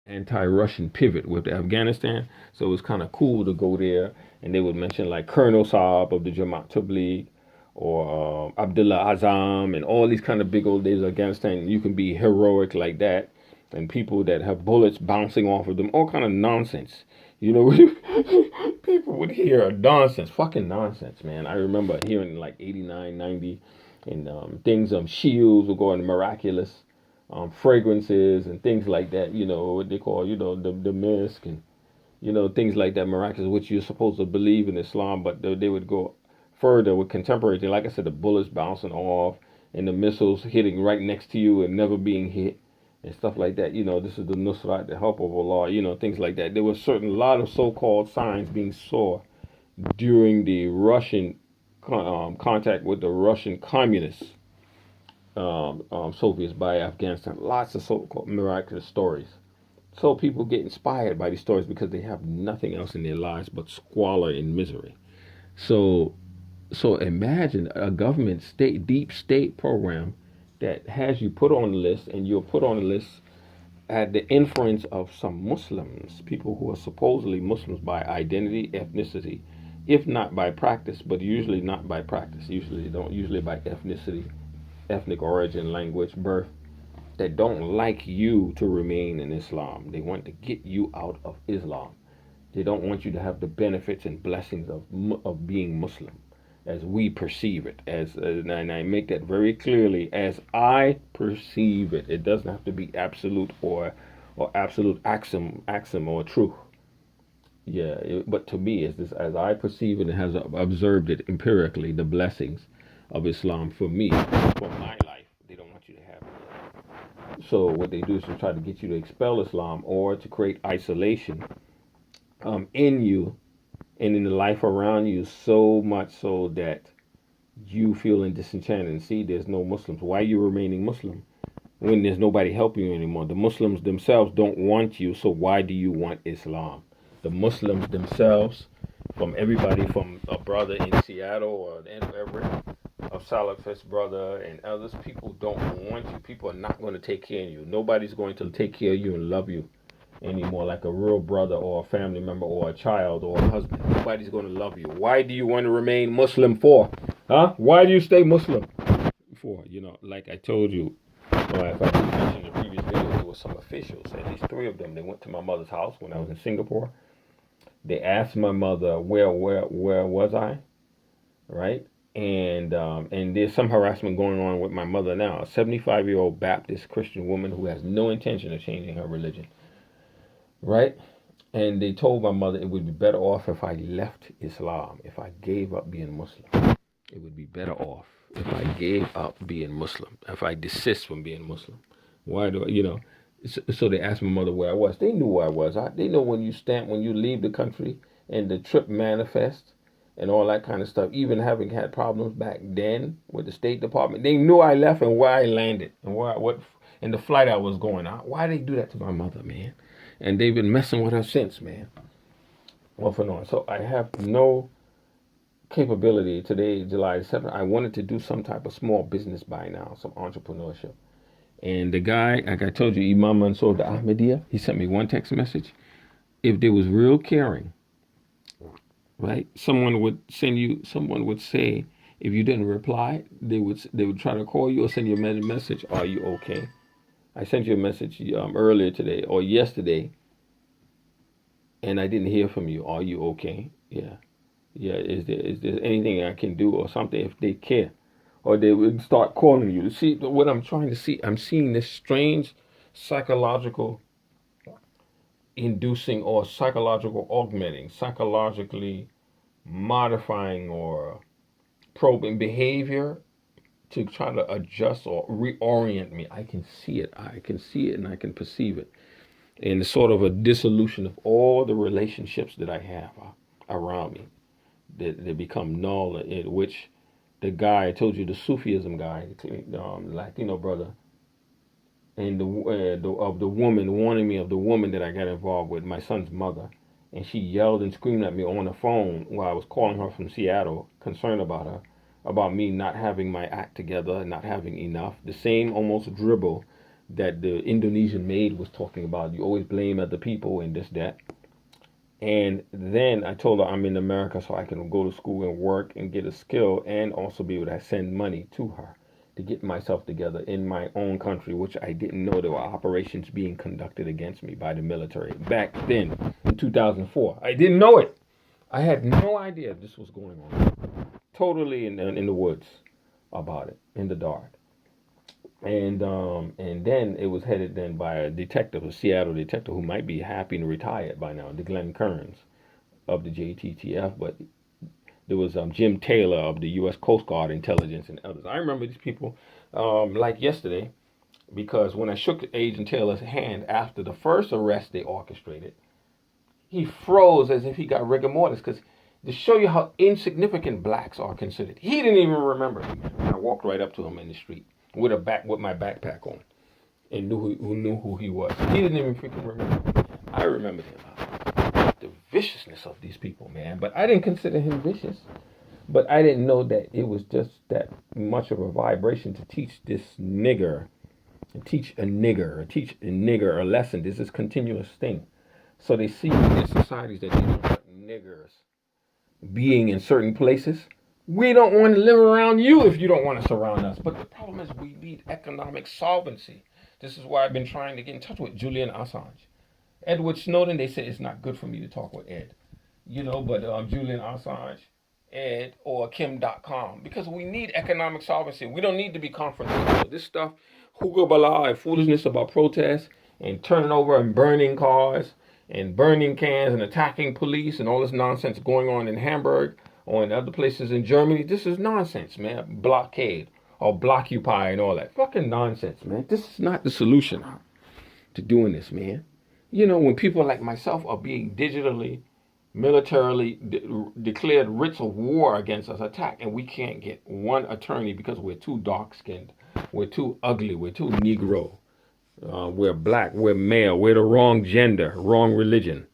anti-Russian pivot with Afghanistan. So it was kind of cool to go there, and they would mention like Colonel Saab of the Jamaat Tabligh, or Abdullah Azam, and all these kind of big old days of Afghanistan. You can be heroic like that, and people that have bullets bouncing off of them, all kind of nonsense. You know, people would hear nonsense, fucking nonsense, man. I remember hearing like 89, 90, and things, shields were going miraculous, fragrances and things like that, what they call, the mist, and, things like that, miraculous, which you're supposed to believe in Islam, but they would go further with contemporary things. Like I said, the bullets bouncing off and the missiles hitting right next to you and never being hit and stuff like that. This is the Nusrat, the help of Allah, things like that. There was a lot of so-called signs being saw during the Russian contact with the Russian communists, Soviets by Afghanistan. Lots of so-called miraculous stories. So people get inspired by these stories because they have nothing else in their lives but squalor and misery. So, so imagine a government state, deep state program that has you put on the list, and you're put on the list at the inference of some Muslims, people who are supposedly Muslims by identity, ethnicity, if not by practice, but usually not by practice. Usually they don't. Usually by ethnicity, ethnic origin, language, birth. That don't like you to remain in Islam. They want to get you out of Islam. They don't want you to have the benefits and blessings of being Muslim, as we perceive it. And I make that very clearly, as I perceive it. It doesn't have to be absolute or absolute axiom or truth. Yeah, but to me, it's this, as I perceive it and has observed it empirically, the blessings of Islam for me, for my life. They don't want you to have it. So what they do is to try to get you to expel Islam or to create isolation in you and in the life around you, so much so that you feeling disenchanted. And see, there's no Muslims. Why are you remaining Muslim when there's nobody helping you anymore? The Muslims themselves don't want you, so why do you want Islam? The Muslims themselves, from everybody from a brother in Seattle or in Everett, of Salafist brother and others, people don't want you. People are not going to take care of you. Nobody's going to take care of you and love you anymore like a real brother or a family member or a child or a husband. Nobody's going to love you. Why do you want to remain Muslim for? Huh? Why do you stay Muslim for? Like I told you, or if I didn't mention in the previous video, there were some officials, at least 3 of them. They went to my mother's house when I was in Singapore. They asked my mother where was I, right? And there's some harassment going on with my mother now, a 75-year-old Baptist Christian woman who has no intention of changing her religion, right? And they told my mother it would be better off if I left Islam, if I gave up being Muslim. It would be better off if I gave up being Muslim, if I desist from being Muslim. Why do So they asked my mother where I was. They knew where I was. They know when you leave the country and the trip manifests and all that kind of stuff. Even having had problems back then with the State Department, they knew I left and where I landed and what and the flight I was going on. Why they do that to my mother, man? And they've been messing with her since, man. Off and on. So I have no capability. Today, July 7th, I wanted to do some type of small business by now, some entrepreneurship. And the guy, like I told you, Imam Mansour the Ahmadiyya, he sent me one text message. If there was real caring, right? Someone would say, if you didn't reply, they would try to call you or send you a message. Are you okay? I sent you a message earlier today or yesterday, and I didn't hear from you. Are you okay? Yeah. Is there anything I can do or something if they care? Or they would start calling you. See, what I'm trying to see, I'm seeing this strange psychological inducing or psychological augmenting, psychologically modifying or probing behavior to try to adjust or reorient me. I can see it. And I can perceive it. And it's sort of a dissolution of all the relationships that I have around me. They become null, in which the guy I told you, the Sufism guy, Latino brother, and the woman warning me of the woman that I got involved with, my son's mother, and she yelled and screamed at me on the phone while I was calling her from Seattle, concerned about her, about me not having my act together and not having enough. The same almost dribble that the Indonesian maid was talking about. You always blame other people and this, that. And then I told her I'm in America so I can go to school and work and get a skill and also be able to send money to her to get myself together in my own country, which I didn't know there were operations being conducted against me by the military back then in 2004. I didn't know it. I had no idea this was going on. Totally in the woods about it, in the dark. And then it was headed then by a detective, a Seattle detective who might be happy and retired by now, the Glenn Kearns of the JTTF, but there was Jim Taylor of the U.S. Coast Guard Intelligence and others. I remember these people like yesterday because when I shook Agent Taylor's hand after the first arrest they orchestrated, he froze as if he got rigor mortis because to show you how insignificant blacks are considered. He didn't even remember me. I walked right up to him in the street with my backpack on and knew who he was. He didn't even freaking remember. I remembered him. The viciousness of these people, man. But I didn't consider him vicious. But I didn't know that it was just that much of a vibration to teach this nigger, teach a nigger a lesson. This is a continuous thing. So they see in societies that they don't want niggers being in certain places. We don't want to live around you if you don't want to surround us. But the problem is we need economic solvency. This is why I've been trying to get in touch with Julian Assange. Edward Snowden, they say it's not good for me to talk with Ed. But Julian Assange, Ed, or Kim.com. Because we need economic solvency. We don't need to be confrontational. This stuff, hookah bala and foolishness about protests and turning over and burning cars and burning cans and attacking police and all this nonsense going on in Hamburg or in other places in Germany. This is nonsense, man. Blockade or blockupy and all that. Fucking nonsense, man. This is not the solution to doing this, man. When people like myself are being digitally, militarily declared writs of war against us, attacked, and we can't get one attorney because we're too dark-skinned, we're too ugly, we're too Negro, we're black, we're male, we're the wrong gender, wrong religion.